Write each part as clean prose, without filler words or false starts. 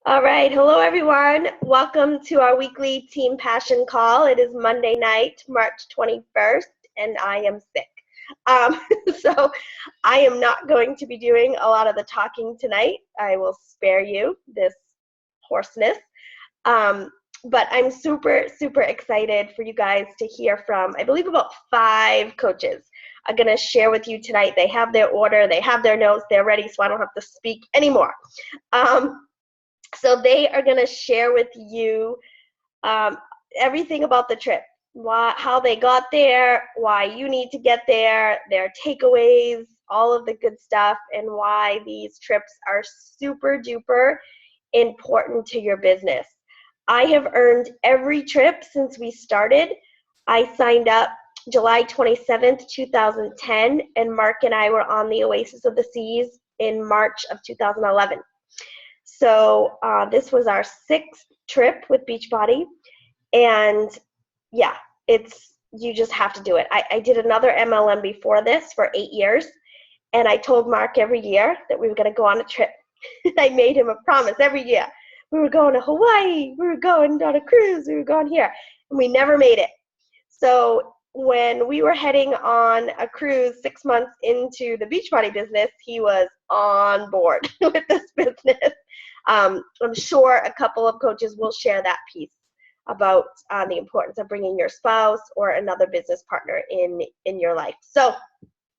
All right. Hello, everyone. Welcome to our weekly Team Passion call. It is Monday night, March 21st, and I am sick. Um, so I am not going to be doing a lot of the talking tonight. I will spare you this hoarseness. Um, but I'm super, super excited for you guys to hear from, I believe, about 5 coaches. I'm going to share with you tonight. They have their order, they have their notes, they're ready, so I don't have to speak anymore. So they are going to share with you um, everything about the trip, how they got there, why you need to get there, their takeaways, all of the good stuff, and why these trips are super duper important to your business. I have earned every trip since we started. I signed up July 27th, 2010, and Mark and I were on the Oasis of the Seas in March of 2011. So this was our 6th trip with Beachbody, and yeah, you just have to do it. I did another MLM before this for 8 years, and I told Mark every year that we were going to go on a trip. I made him a promise every year. We were going to Hawaii, we were going on a cruise, we were going here, and we never made it. So when we were heading on a cruise 6 months into the Beachbody business, he was on board with this business. I'm sure a couple of coaches will share that piece about the importance of bringing your spouse or another business partner in your life. So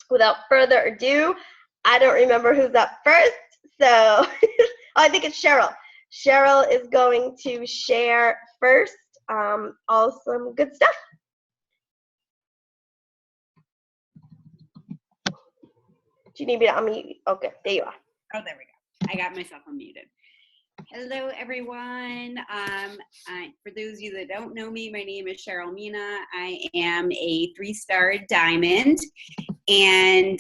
without further ado, I don't remember who's up first. So I think it's Cheryl. Cheryl is going to share first some good stuff. Do you need me to unmute? Okay, there you are. Oh, there we go. I got myself unmuted. Hello, everyone. For those of you that don't know me, my name is Cheryl Mina. I am a 3-star diamond, and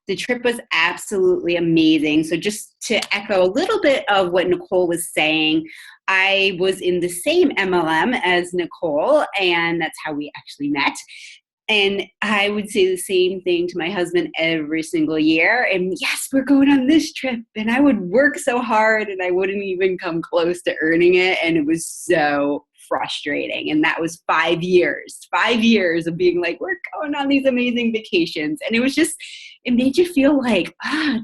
the trip was absolutely amazing. So just to echo a little bit of what Nicole was saying, I was in the same MLM as Nicole, and that's how we actually met. And I would say the same thing to my husband every single year. And yes, we're going on this trip. And I would work so hard and I wouldn't even come close to earning it. And it was so frustrating. And that was 5 years of being like, we're going on these amazing vacations. And it was just, it made you feel like,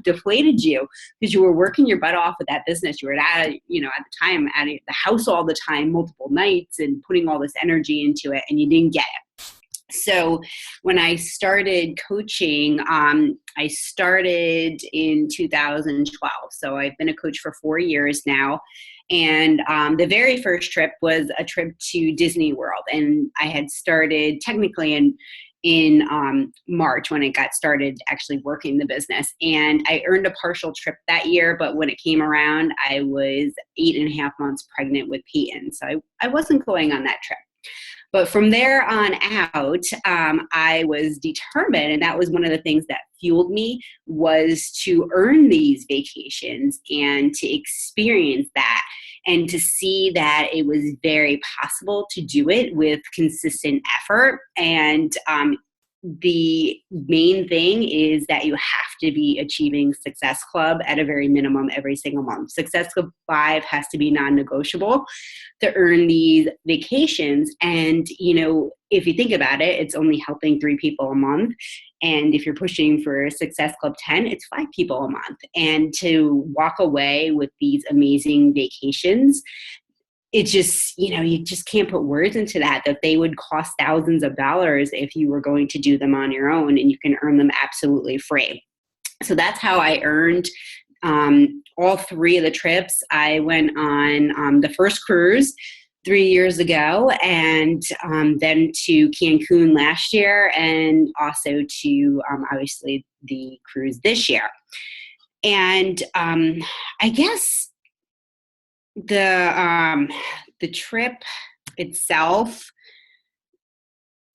deflated you because you were working your butt off with that business. You were at the time at the house all the time, multiple nights, and putting all this energy into it, and you didn't get it. So when I started coaching, I started in 2012. So I've been a coach for 4 years now. And the very first trip was a trip to Disney World. And I had started technically in March when I got started actually working the business. And I earned a partial trip that year. But when it came around, I was 8.5 months pregnant with Peyton. So I wasn't going on that trip. But from there on out, I was determined, and that was one of the things that fueled me, was to earn these vacations and to experience that and to see that it was very possible to do it with consistent effort. And the main thing is that you have to be achieving Success Club at a very minimum every single month. Success Club 5 has to be non-negotiable to earn these vacations. And, if you think about it, it's only helping 3 people a month. And if you're pushing for Success Club 10, it's 5 people a month. And to walk away with these amazing vacations, it just, you just can't put words into that they would cost thousands of dollars if you were going to do them on your own, and you can earn them absolutely free. So that's how I earned all 3 of the trips. I went on the first cruise 3 years ago, and then to Cancun last year, and also to obviously the cruise this year. And I guess the trip itself,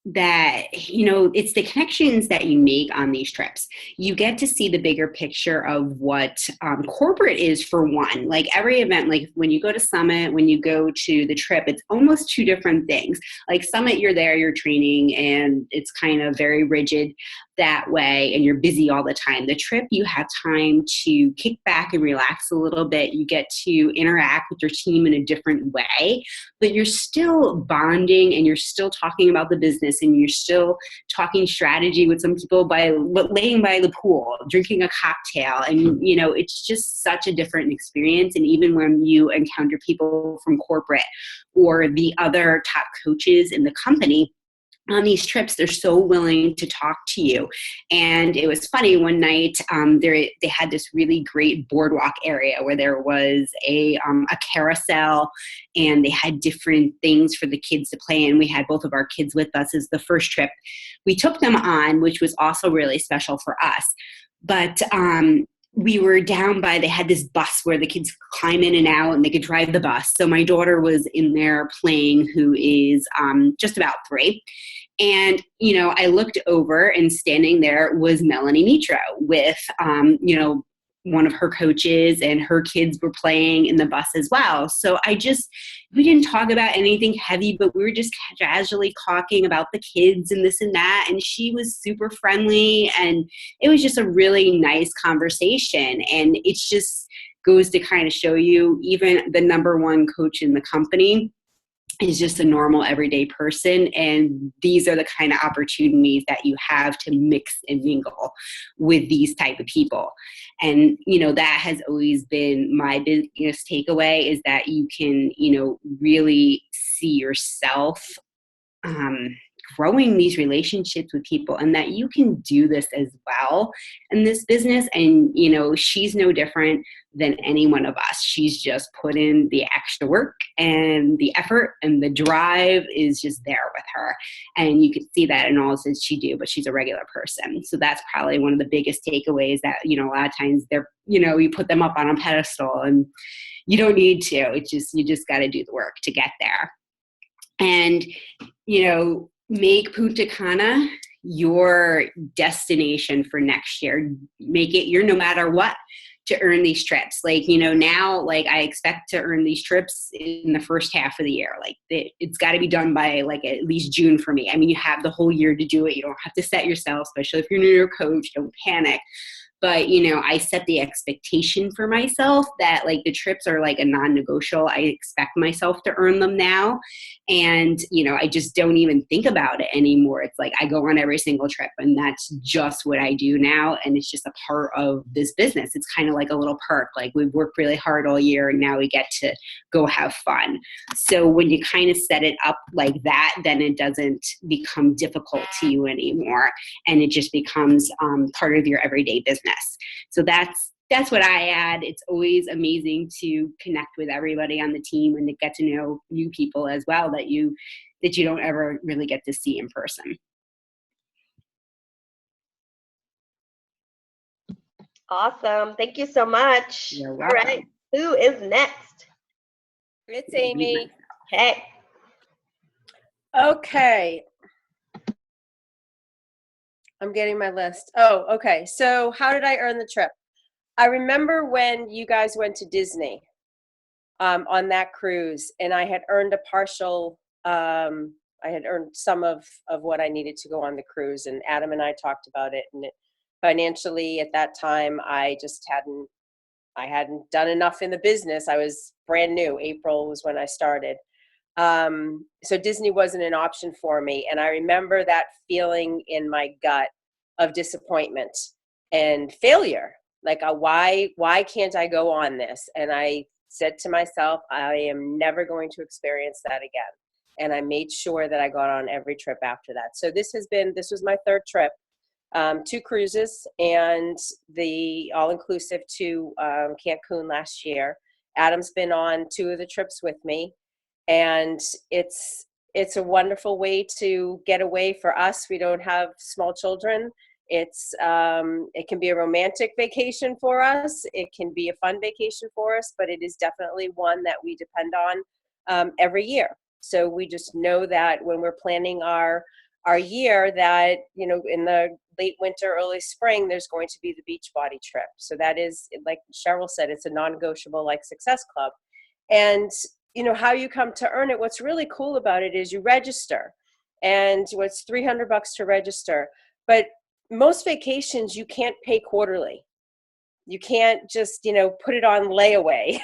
that it's the connections that you make on these trips. You get to see the bigger picture of what corporate is, for one. Like every event, like when you go to Summit, when you go to the trip, it's almost 2 different things. Like Summit, you're there, you're training, and it's kind of very rigid. that way and you're busy all the time. The trip, you have time to kick back and relax a little bit. You get to interact with your team in a different way, but you're still bonding and you're still talking about the business and you're still talking strategy with some people by laying by the pool, drinking a cocktail. And, you know, it's just such a different experience. And even when you encounter people from corporate or the other top coaches in the company, on these trips, they're so willing to talk to you. And it was funny, one night they had this really great boardwalk area where there was a carousel and they had different things for the kids to play in. We had both of our kids with us as the first trip we took them on, which was also really special for us. But we were down by, they had this bus where the kids climb in and out and they could drive the bus. So my daughter was in there playing, who is just about 3. And, you know, I looked over and standing there was Melanie Mitro with, you know, one of her coaches, and her kids were playing in the bus as well. So we didn't talk about anything heavy, but we were just casually talking about the kids and this and that. And she was super friendly and it was just a really nice conversation. And it just goes to kind of show you, even the number one coach in the company is just a normal everyday person. And these are the kind of opportunities that you have to mix and mingle with these type of people. And, you know, that has always been my biggest takeaway, is that you can, you know, really see yourself growing these relationships with people, and that you can do this as well in this business. And, you know, she's no different than any one of us. She's just put in the extra work, and the effort and the drive is just there with her. And you can see that in all that she do, but she's a regular person. So that's probably one of the biggest takeaways, that, you know, a lot of times they're, you know, you put them up on a pedestal and you don't need to. You just got to do the work to get there. And, you know, make Punta Cana your destination for next year. Make it your no matter what to earn these trips. Like, you know, now, like, I expect to earn these trips in the first half of the year. Like, it's got to be done by like at least June for me. I mean, you have the whole year to do it. You don't have to set yourself, especially if you're new to your coach, don't panic. But, you know, I set the expectation for myself that, like, the trips are like a non-negotiable. I expect myself to earn them now. And, you know, I just don't even think about it anymore. It's like I go on every single trip, and that's just what I do now. And it's just a part of this business. It's kind of like a little perk. Like, we've worked really hard all year and now we get to go have fun. So when you kind of set it up like that, then it doesn't become difficult to you anymore. And it just becomes part of your everyday business. So that's what I add. It's always amazing to connect with everybody on the team and to get to know new people as well that you don't ever really get to see in person. Awesome. Thank you so much. You're All welcome. right. Who is next? It's Amy. Hey. Okay. I'm getting my list. Oh, okay. So how did I earn the trip? I remember when you guys went to Disney on that cruise, and I had earned a partial, I had earned some of what I needed to go on the cruise, and Adam and I talked about it. And financially at that time, I hadn't done enough in the business. I was brand new. April was when I started. So Disney wasn't an option for me. And I remember that feeling in my gut of disappointment and failure. Like, why can't I go on this? And I said to myself, I am never going to experience that again. And I made sure that I got on every trip after that. So this was my 3rd trip, 2 cruises, and the all-inclusive to Cancun last year. Adam's been on 2 of the trips with me. And it's a wonderful way to get away for us. We don't have small children. It can be a romantic vacation for us. It can be a fun vacation for us, but it is definitely one that we depend on every year. So we just know that when we're planning our year, that, you know, in the late winter, early spring, there's going to be the Beachbody trip. So that is, like Cheryl said, it's a non-negotiable, like Success Club. And you know, how you come to earn it, what's really cool about it is you register, and it's $300 to register. But most vacations you can't pay quarterly. You can't just, put it on layaway.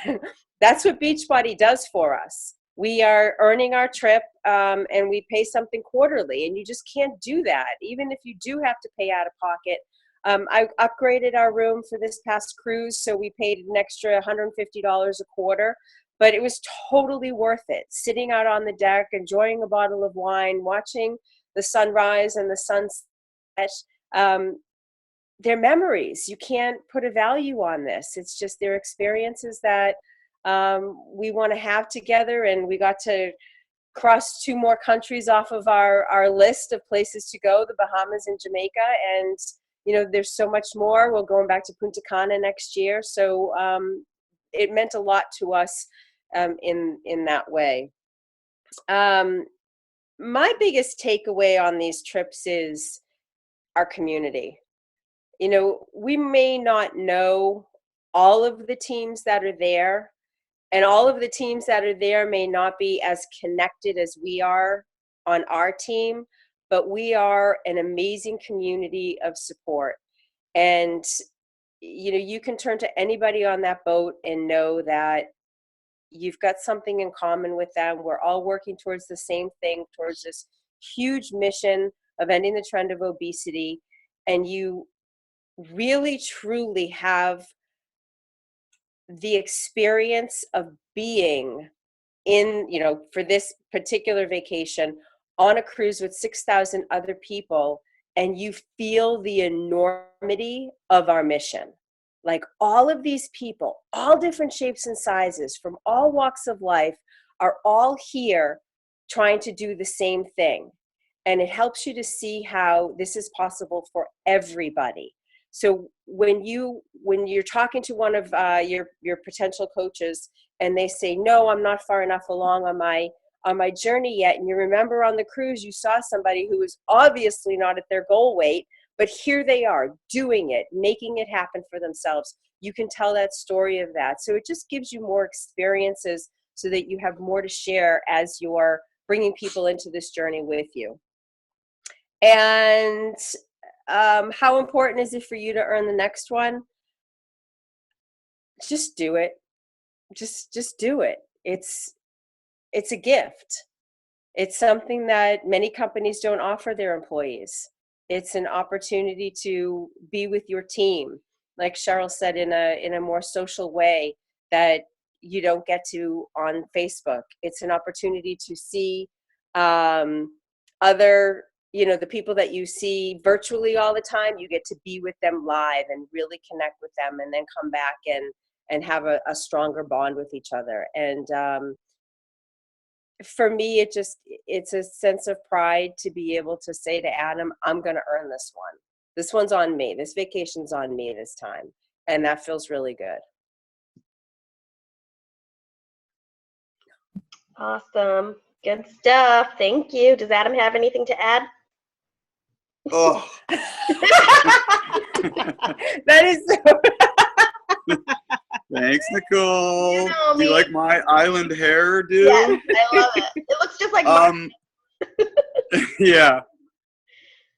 That's what Beachbody does for us. We are earning our trip, and we pay something quarterly, and you just can't do that, even if you do have to pay out of pocket. I upgraded our room for this past cruise, so we paid an extra $150 a quarter, but it was totally worth it. Sitting out on the deck, enjoying a bottle of wine, watching the sunrise and the sunset. They're memories. You can't put a value on this. It's just their experiences that we want to have together, and we got to cross 2 more countries off of our list of places to go, the Bahamas and Jamaica, and there's so much more. We're going back to Punta Cana next year, so it meant a lot to us in that way. My biggest takeaway on these trips is our community. We may not know all of the teams that are there, and all of the teams that are there may not be as connected as we are on our team, but we are an amazing community of support. And, you can turn to anybody on that boat and know that you've got something in common with them. We're all working towards the same thing, towards this huge mission of ending the trend of obesity. And you really, truly have the experience of being in, for this particular vacation on a cruise with 6,000 other people, and you feel the enormity of our mission. Like, all of these people, all different shapes and sizes, from all walks of life, are all here trying to do the same thing. And it helps you to see how this is possible for everybody. So when you're talking to one of your potential coaches, and they say, no, I'm not far enough along on my journey yet, and you remember on the cruise you saw somebody who was obviously not at their goal weight, but here they are doing it, making it happen for themselves. You can tell that story of that. So it just gives you more experiences so that you have more to share as you're bringing people into this journey with you. And how important is it for you to earn the next one? Just do it. Just do it. It's a gift. It's something that many companies don't offer their employees. It's an opportunity to be with your team, like Cheryl said, in a more social way that you don't get to on Facebook. It's an opportunity to see other, the people that you see virtually all the time. You get to be with them live and really connect with them, and then come back and have a stronger bond with each other. And for me, it's a sense of pride to be able to say to Adam, I'm going to earn this one. This one's on me. This vacation's on me this time. And that feels really good. Awesome. Good stuff. Thank you. Does Adam have anything to add? Oh. That is so. Thanks, Nicole. You know Do you me. like my island hair, dude? Yes, I love it. It looks just like mine. Yeah.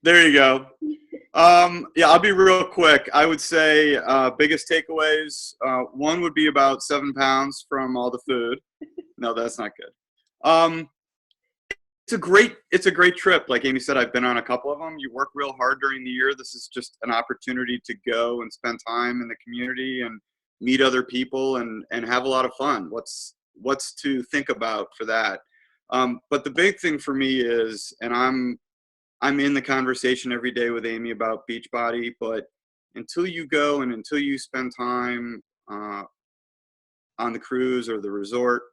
There you go. Yeah, I'll be real quick. I would say biggest takeaways. One would be about 7 pounds from all the food. No, that's not good. It's a great trip. Like Amy said, I've been on a couple of them. You work real hard during the year. This is just an opportunity to go and spend time in the community and meet other people and have a lot of fun. What's to think about for that? But the big thing for me is, and I'm in the conversation every day with Amy about Beachbody, but until you go and until you spend time on the cruise or the resort,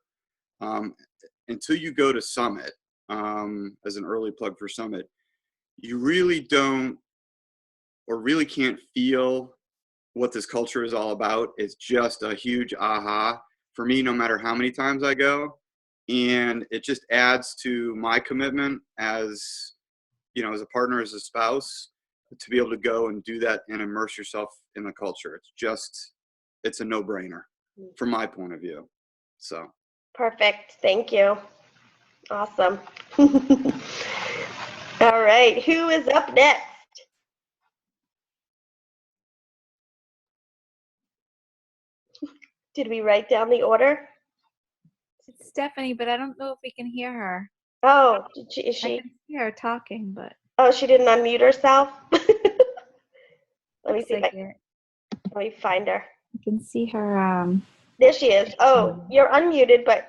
until you go to Summit, as an early plug for Summit, you really don't or really can't feel what this culture is all about. It's just a huge aha for me, no matter how many times I go. And it just adds to my commitment as, as a partner, as a spouse, to be able to go and do that and immerse yourself in the culture. It's a no-brainer from my point of view. So. Perfect. Thank you. Awesome. All right. Who is up next? Did we write down the order? It's Stephanie, but I don't know if we can hear her. Oh, is I she? can see her talking, but Oh, she didn't unmute herself. Let me looks see if like I it. let me find her. I can see her. There she is. Oh, you're unmuted, but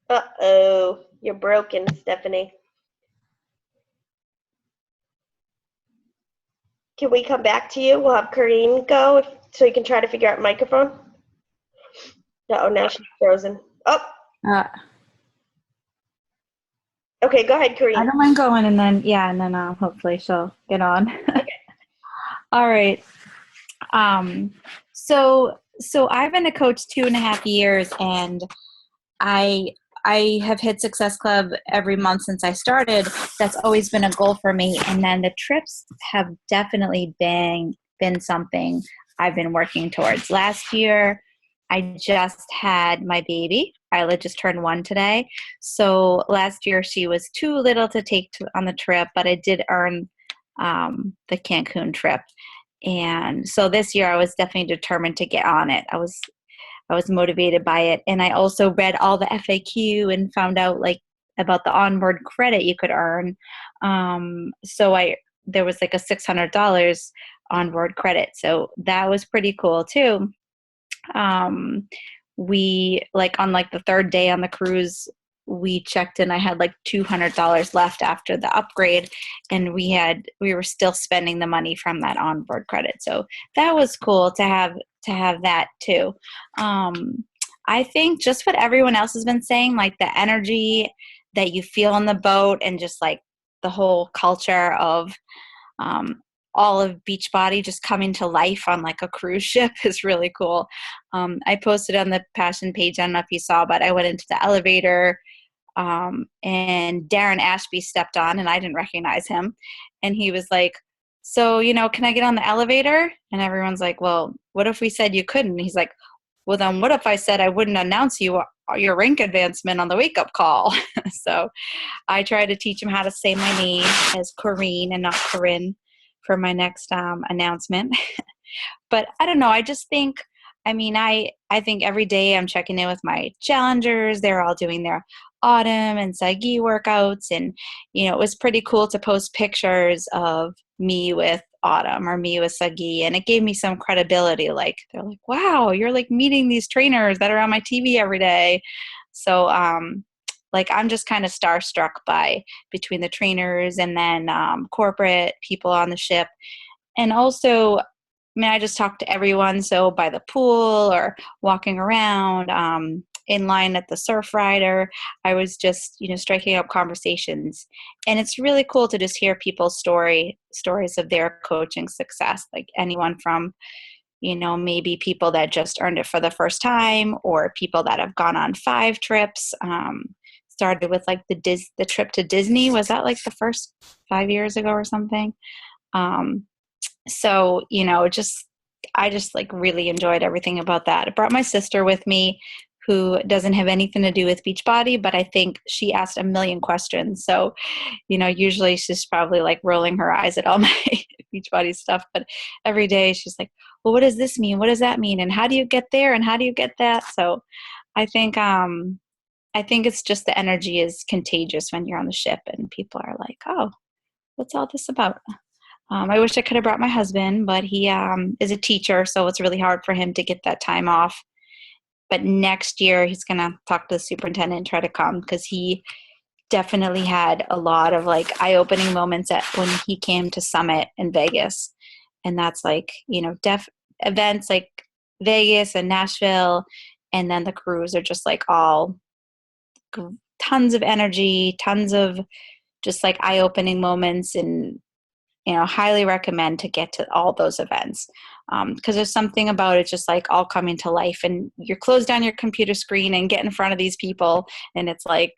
uh-oh, you're broken, Stephanie. Can we come back to you? We'll have Corrine go so you can try to figure out microphone. Oh, now she's frozen. Oh, Uh, okay, go ahead, I Corrine. don't mind going, and then hopefully she'll get on. All right. So I've been a coach 2.5 years, and I have hit Success Club every month since I started. That's always been a goal for me. And then the trips have definitely been something I've been working towards. Last year, I just had my baby. Isla just turned 1 today. So last year she was too little to take on the trip, but I did earn the Cancun trip. And so this year I was definitely determined to get on it. I was motivated by it. And I also read all the FAQ and found out like about the onboard credit you could earn. So there was like a $600 onboard credit. So that was pretty cool too. We like on like the third day on the cruise, we checked in. I had like $200 left after the upgrade, and we were still spending the money from that onboard credit. So that was cool to have that too. I think just what everyone else has been saying, like the energy that you feel on the boat, and just like the whole culture of all of Beachbody just coming to life on like a cruise ship is really cool. I posted on the Passion page, I don't know if you saw, but I went into the elevator, and Darren Ashby stepped on, and I didn't recognize him. And he was like, so, can I get on the elevator? And everyone's like, well, what if we said you couldn't? And he's like, well, then what if I said I wouldn't announce your rank advancement on the wake-up call? So I tried to teach him how to say my name as Corrine and not Corinne for my next announcement. But I don't know. I just think, I think every day I'm checking in with my challengers. They're all doing their autumn and Sagi workouts. And, it was pretty cool to post pictures of me with autumn or me with Sagi. And it gave me some credibility. Like, they're like, wow, you're like meeting these trainers that are on my TV every day. So, like, I'm just kind of starstruck between the trainers and then corporate people on the ship. And also, I just talk to everyone. So by the pool or walking around, in line at the surf rider, I was just, striking up conversations. And it's really cool to just hear people's stories of their coaching success, like anyone from, maybe people that just earned it for the first time, or people that have gone on 5 trips. Started with like the trip to Disney. Was that like the first 5 years ago or something? So, I just like really enjoyed everything about that. I brought my sister with me, who doesn't have anything to do with Beachbody, but I think she asked a million questions. So, usually she's probably like rolling her eyes at all my Beachbody stuff, but every day she's like, well, what does this mean? What does that mean? And how do you get there? And how do you get that? So I think it's just the energy is contagious when you're on the ship, and people are like, oh, what's all this about? I wish I could have brought my husband, but he is a teacher, so it's really hard for him to get that time off. But next year, he's going to talk to the superintendent and try to come, because he definitely had a lot of like eye-opening moments when he came to Summit in Vegas. And that's like, events like Vegas and Nashville, and then the cruise are just like all tons of energy, tons of just like eye-opening moments. And highly recommend to get to all those events, because there's something about it just like all coming to life, and you're closed down your computer screen and get in front of these people, and it's like,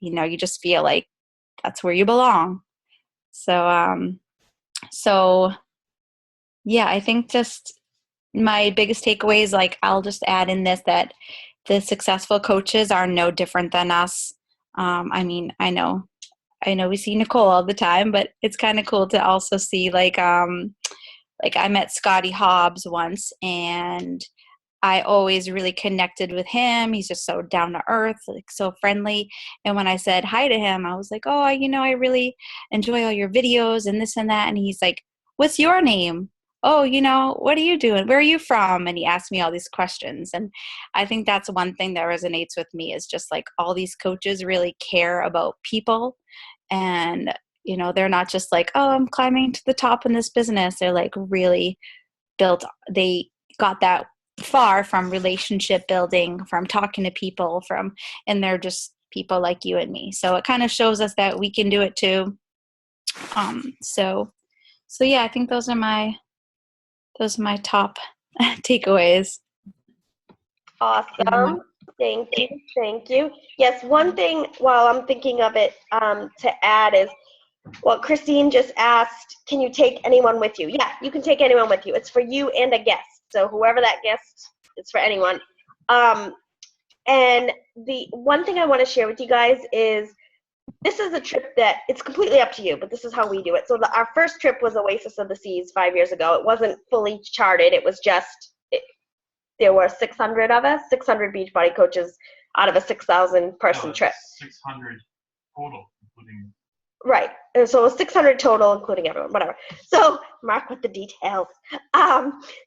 you just feel like that's where you belong. So yeah, I think just my biggest takeaway is like, I'll just add in this, that the successful coaches are no different than us. I know we see Nicole all the time, but it's kind of cool to also see like I met Scotty Hobbs once, and I always really connected with him. He's just so down to earth, like so friendly. And when I said hi to him, I was like, oh, I really enjoy all your videos and this and that. And he's like, what's your name? Oh, what are you doing? Where are you from? And he asked me all these questions. And I think that's one thing that resonates with me is just like all these coaches really care about people. And, they're not just like, oh, I'm climbing to the top in this business. They're like really they got that far from relationship building, from talking to people, and they're just people like you and me. So it kind of shows us that we can do it too. So yeah, I think those are my top takeaways. Awesome. Thank you. Thank you. Yes, one thing while I'm thinking of it to add is, well, Christine just asked, can you take anyone with you? Yeah, you can take anyone with you. It's for you and a guest. So whoever that guest, it's for anyone. And the one thing I want to share with you guys is this is a trip that it's completely up to you, but this is how we do it. So our first trip was Oasis of the Seas 5 years ago. It wasn't fully charted. It was just, there were 600 of us, 600 Beachbody coaches out of a 6,000 person trip. 600 total, including. Right. And so it was 600 total, including everyone, whatever. So mark with the details.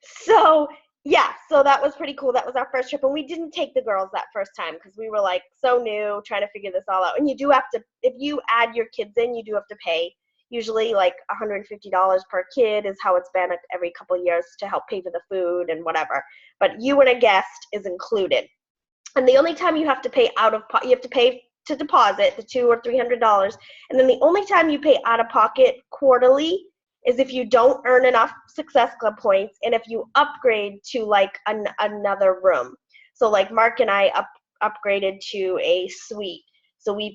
So yeah, so that was pretty cool. That was our first trip. And we didn't take the girls that first time because we were like so new, trying to figure this all out. And you do have to, if you add your kids in, you do have to pay. Usually like $150 per kid is how it's been every couple of years to help pay for the food and whatever. But you and a guest is included. And the only time you have to pay you have to pay to deposit the $200 or $300, and then the only time you pay out of pocket quarterly is if you don't earn enough Success Club points, and if you upgrade to like another room. So like Mark and I upgraded to a suite, so we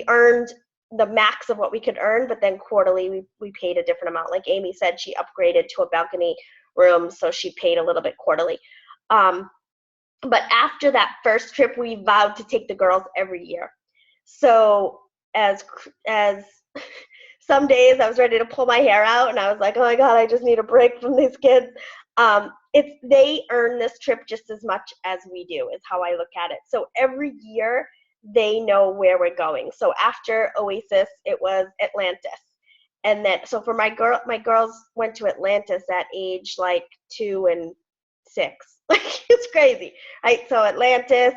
earned the max of what we could earn, but then quarterly we paid a different amount. Like Amy said, she upgraded to a balcony room, so she paid a little bit quarterly. But after that first trip, we vowed to take the girls every year. So as some days I was ready to pull my hair out, and I was like, oh my God, I just need a break from these kids. They earn this trip just as much as we do, is how I look at it. So every year they know where we're going. So after Oasis, it was Atlantis. And then, so for my girls went to Atlantis at age like 2 and 6. Like, it's crazy, right? So Atlantis,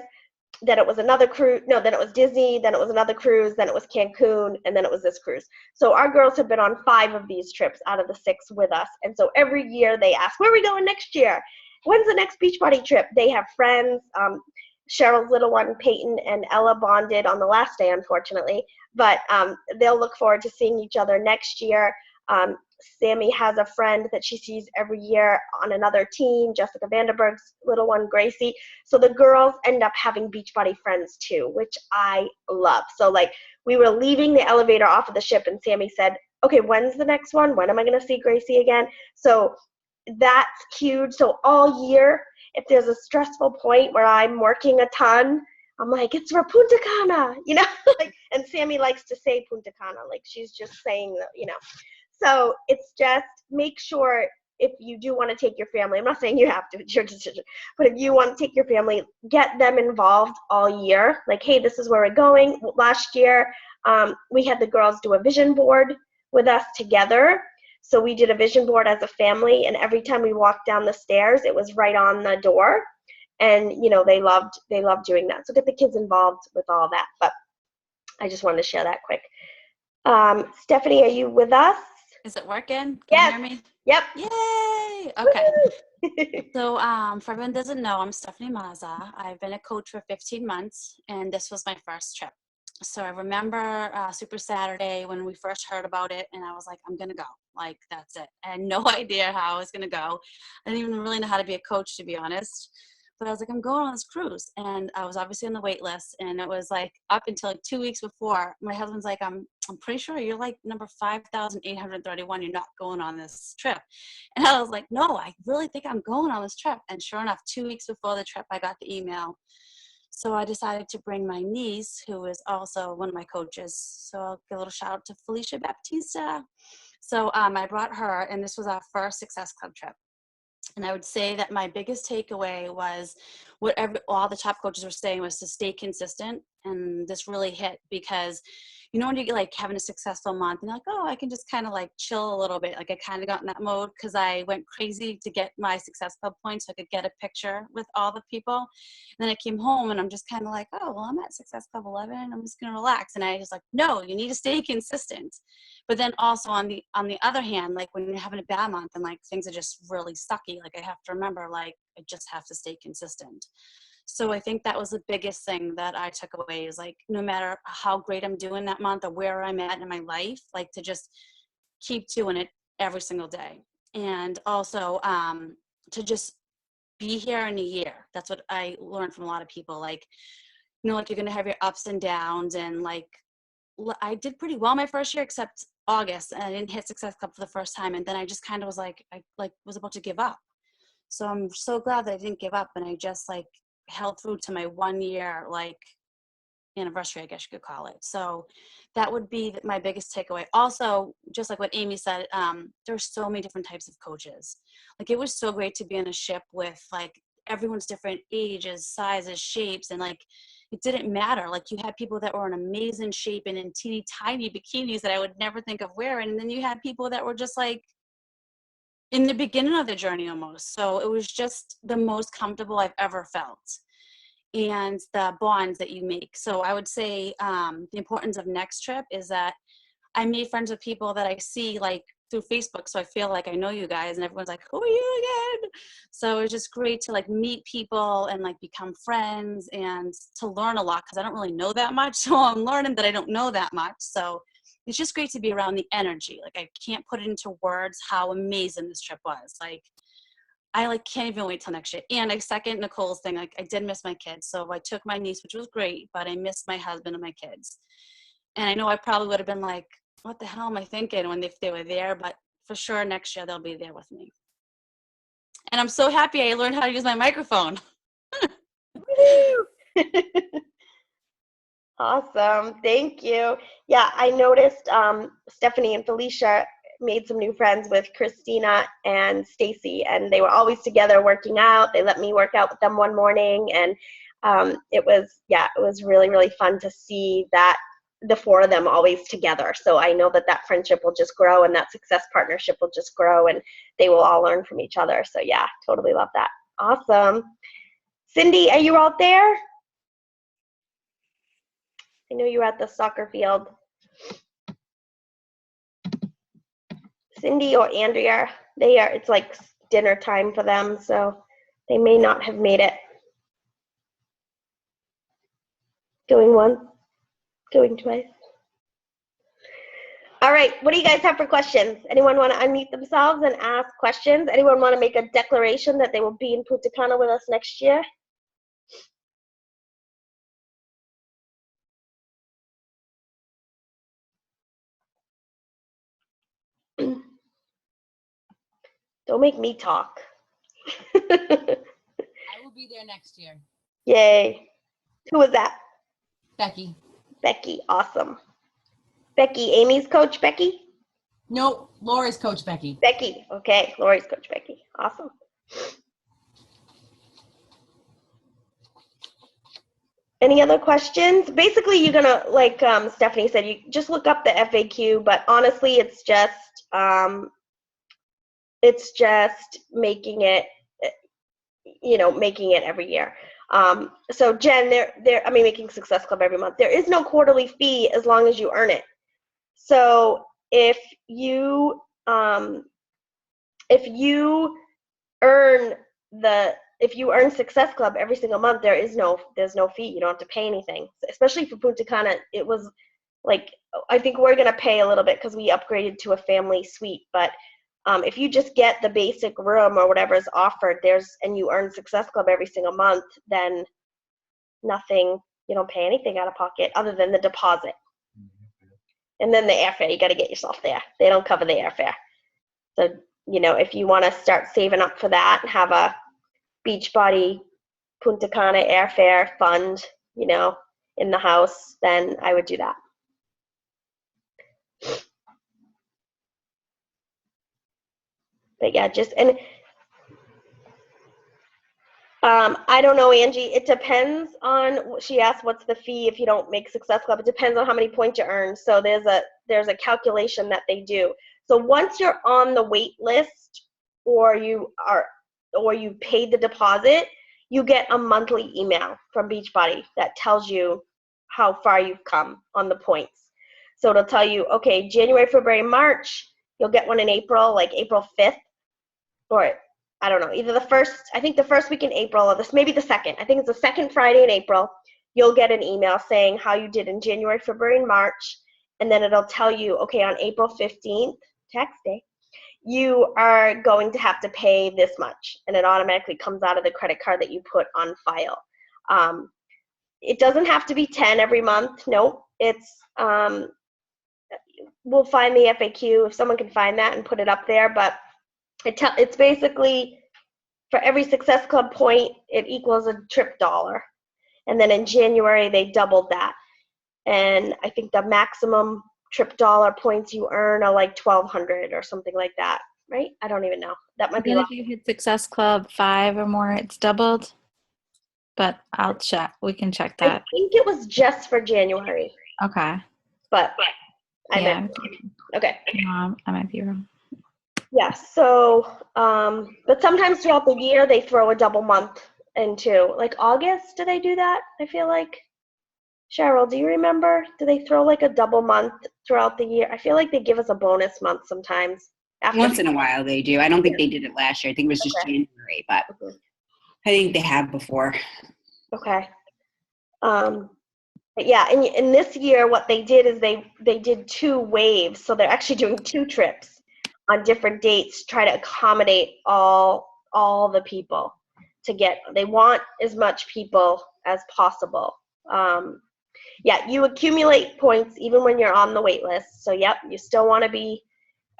then it was another cruise. No, then it was Disney, then it was another cruise, then it was Cancun, and then it was this cruise. So our girls have been on 5 of these trips out of the 6 with us. And so every year they ask, where are we going next year? When's the next Beachbody trip? They have friends. Cheryl's little one, Peyton, and Ella bonded on the last day, unfortunately. But they'll look forward to seeing each other next year. Sammy has a friend that she sees every year on another team, Jessica Vanderberg's little one, Gracie. So the girls end up having Beachbody friends too, which I love. So like we were leaving the elevator off of the ship and Sammy said, okay, when's the next one? When am I going to see Gracie again? So that's huge. So all year, if there's a stressful point where I'm working a ton, I'm like, it's for Punta Cana, like, and Sammy likes to say Punta Cana, like she's just saying that, So it's just make sure if you do want to take your family, I'm not saying you have to, it's your decision, but if you want to take your family, get them involved all year. Like, hey, this is where we're going. Last year, we had the girls do a vision board with us together. So we did a vision board as a family, and every time we walked down the stairs, it was right on the door. And, they loved doing that. So get the kids involved with all that. But I just wanted to share that quick. Stephanie, are you with us? Is it working? Can Yes. you hear me? Yep. Yay! Okay. So, for everyone who doesn't know, I'm Stephanie Mazza. I've been a coach for 15 months, and this was my first trip. So I remember Super Saturday when we first heard about it, and I was like, I'm going to go. Like, that's it. I had no idea how I was going to go. I didn't even really know how to be a coach, to be honest. But I was like, I'm going on this cruise. And I was obviously on the wait list. And it was like up until like 2 weeks before, my husband's like, I'm pretty sure you're like number 5,831. You're not going on this trip. And I was like, no, I really think I'm going on this trip. And sure enough, 2 weeks before the trip, I got the email. So I decided to bring my niece, who is also one of my coaches. So I'll give a little shout out to Felicia Baptista. So I brought her, and this was our first Success Club trip. And I would say that my biggest takeaway was whatever all the top coaches were saying was to stay consistent. And this really hit because, you know, when you get like having a successful month and you're like, oh, I can just kind of like chill a little bit. Like I kind of got in that mode because I went crazy to get my Success Club points so I could get a picture with all the people. And then I came home and I'm just kind of like, oh, well, I'm at Success Club 11. I'm just going to relax. And I just like, no, you need to stay consistent. But then also on the other hand, like when you're having a bad month and like things are just really sucky, like I have to remember, like I just have to stay consistent. So I think that was the biggest thing that I took away is like, no matter how great I'm doing that month or where I'm at in my life, like to just keep doing it every single day. And also to just be here in a year. That's what I learned from a lot of people. Like, you know, like you're going to have your ups and downs, and like, I did pretty well my first year, except August, and I didn't hit Success Club for the first time. And then I just kind of was like, I like was about to give up. So I'm so glad that I didn't give up, and I just like held through to my 1 year like anniversary, I guess you could call it. So that would be my biggest takeaway. Also, just like what Amy said, there's so many different types of coaches. Like it was so great to be on a ship with like everyone's different ages, sizes, shapes, and like it didn't matter. Like you had people that were in amazing shape and in teeny tiny bikinis that I would never think of wearing, and then you had people that were just like in the beginning of the journey almost. So it was just the most comfortable I've ever felt, and the bonds that you make. So I would say the importance of next trip is that I made friends with people that I see like through Facebook. So I feel like I know you guys, and everyone's like, who are you again? So it's just great to like meet people and like become friends and to learn a lot, because I don't really know that much. So I'm learning that I don't know that much. So it's just great to be around the energy. Like I can't put it into words how amazing this trip was. Like I like can't even wait till next year. And I second Nicole's thing. Like I did miss my kids. So I took my niece, which was great, but I missed my husband and my kids. And I know I probably would have been like, what the hell am I thinking when they were there? But for sure next year they'll be there with me. And I'm so happy I learned how to use my microphone. Awesome. Thank you. Yeah, I noticed Stephanie and Felicia made some new friends with Christina and Stacy, and they were always together working out. They let me work out with them one morning, and it was really, really fun to see that the four of them always together. So I know that that friendship will just grow, and that success partnership will just grow, and they will all learn from each other. So yeah, totally love that. Awesome. Cindy, are you out there? I know you were at the soccer field. Cindy or Andrea, it's like dinner time for them, so they may not have made it. Going once, going twice. All right, what do you guys have for questions? Anyone want to unmute themselves and ask questions? Anyone want to make a declaration that they will be in Punta Cana with us next year? Don't make me talk. I will be there next year. Yay. Who was that? Becky. Becky, awesome. Becky, Amy's coach, Becky? No, Laura's coach Becky. Becky, okay. Lori's coach, Becky. Awesome. Any other questions? Basically, you're gonna, like Stephanie said, you just look up the FAQ, but honestly, it's just making it, making it every year. So Jen, making Success Club every month. There is no quarterly fee as long as you earn it. So if you earn Success Club every single month, there's no fee. You don't have to pay anything. Especially for Punta Cana, it was like, I think we're gonna pay a little bit because we upgraded to a family suite. But if you just get the basic room or whatever is offered, and you earn Success Club every single month, then nothing. You don't pay anything out of pocket other than the deposit. And then the airfare, you got to get yourself there. They don't cover the airfare. So, if you want to start saving up for that and have a Beachbody Punta Cana airfare fund, in the house, then I would do that. But yeah, I don't know, Angie. It depends on, she asked what's the fee if you don't make Success Club. It depends on how many points you earn. So there's a calculation that they do. So once you're on the wait list or you paid the deposit, you get a monthly email from Beachbody that tells you how far you've come on the points. So it'll tell you, okay, January, February, March, you'll get one in April, like April 5th, or I don't know, either the first week in April or maybe the second. I think it's the second Friday in April. You'll get an email saying how you did in January, February, and March. And then it'll tell you, okay, on April 15th, tax day, you are going to have to pay this much. And it automatically comes out of the credit card that you put on file. It doesn't have to be 10 every month. Nope. It's, we'll find the FAQ if someone can find that and put it up there. But it's basically for every Success Club point, it equals a trip dollar. And then in January, they doubled that. And I think the maximum trip dollar points you earn are like 1,200 or something like that, right? I don't even know. That might be Then wrong. if you hit Success Club 5 or more, it's doubled. But I'll check. We can check I that. think it was just for January, Okay. but I Yeah. meant, okay. I might be wrong. Yeah, so, but sometimes throughout the year, they throw a double month into, like August, do they do that? I feel like. Cheryl, do you remember? Do they throw like a double month throughout the year? I feel like they give us a bonus month sometimes. Once in a while they do. I don't think they did it last year. I think it was just Okay. January, but I think they have before. Okay. But yeah, and this year what they did is they did 2 waves. So they're actually doing 2 trips on different dates to try to accommodate all the people they want as much people as possible. Yeah, you accumulate points even when you're on the wait list. So yep, you still want to be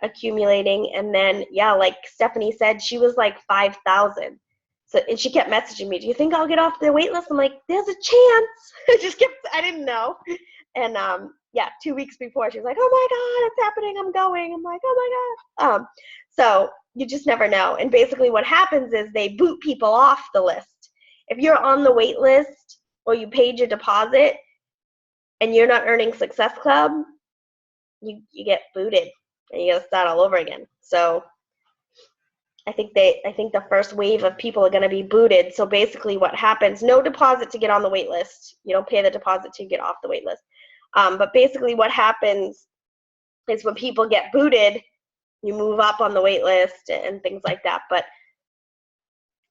accumulating. And then yeah, like Stephanie said, she was like 5,000. So, and she kept messaging me, do you think I'll get off the wait list? I'm like, there's a chance. I didn't know. And yeah, 2 weeks before, she was like, oh my God, it's happening. I'm going. I'm like, oh my God. So you just never know. And basically what happens is they boot people off the list. If you're on the wait list or you paid your deposit and you're not earning Success Club, you get booted and you got to start all over again. So I think the first wave of people are going to be booted. So basically what happens, no deposit to get on the wait list. You don't pay the deposit to get off the wait list. But basically what happens is when people get booted, you move up on the wait list and things like that.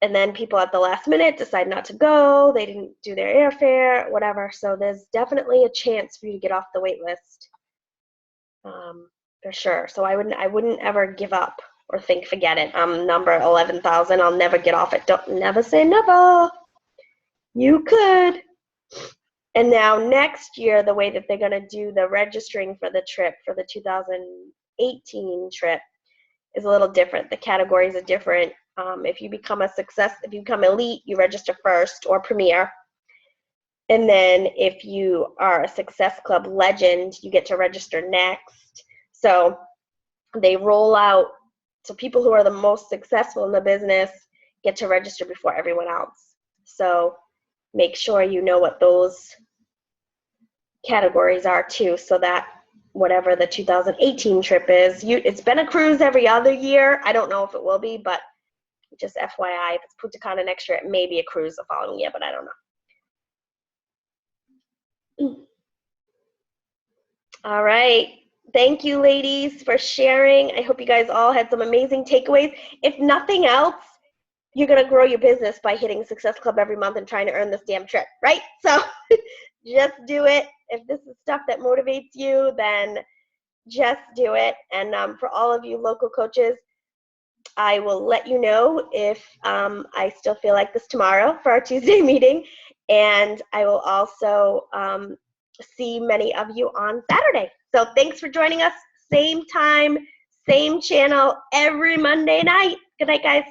And then people at the last minute decide not to go. They didn't do their airfare, whatever. So there's definitely a chance for you to get off the wait list, for sure. So I wouldn't ever give up or think, forget it. I'm number 11,000. I'll never get off it. Don't never say never. You could. And now next year, the way that they're going to do the registering for the trip, for the 2018 trip, is a little different. The categories are different. If you become if you become elite, you register first, or premier. And then if you are a Success Club legend, you get to register next. So they roll out, so people who are the most successful in the business get to register before everyone else. So make sure you know what those categories are too, so that whatever the 2018 trip is, it's been a cruise every other year. I don't know if it will be, but just FYI, if it's Punta Cana next year, it may be a cruise the following year, but I don't know. All right. Thank you, ladies, for sharing. I hope you guys all had some amazing takeaways. If nothing else, you're going to grow your business by hitting Success Club every month and trying to earn this damn trip, right? So just do it. If this is stuff that motivates you, then just do it. And for all of you local coaches, I will let you know if I still feel like this tomorrow for our Tuesday meeting. And I will also see many of you on Saturday. So thanks for joining us. Same time, same channel every Monday night. Good night, guys.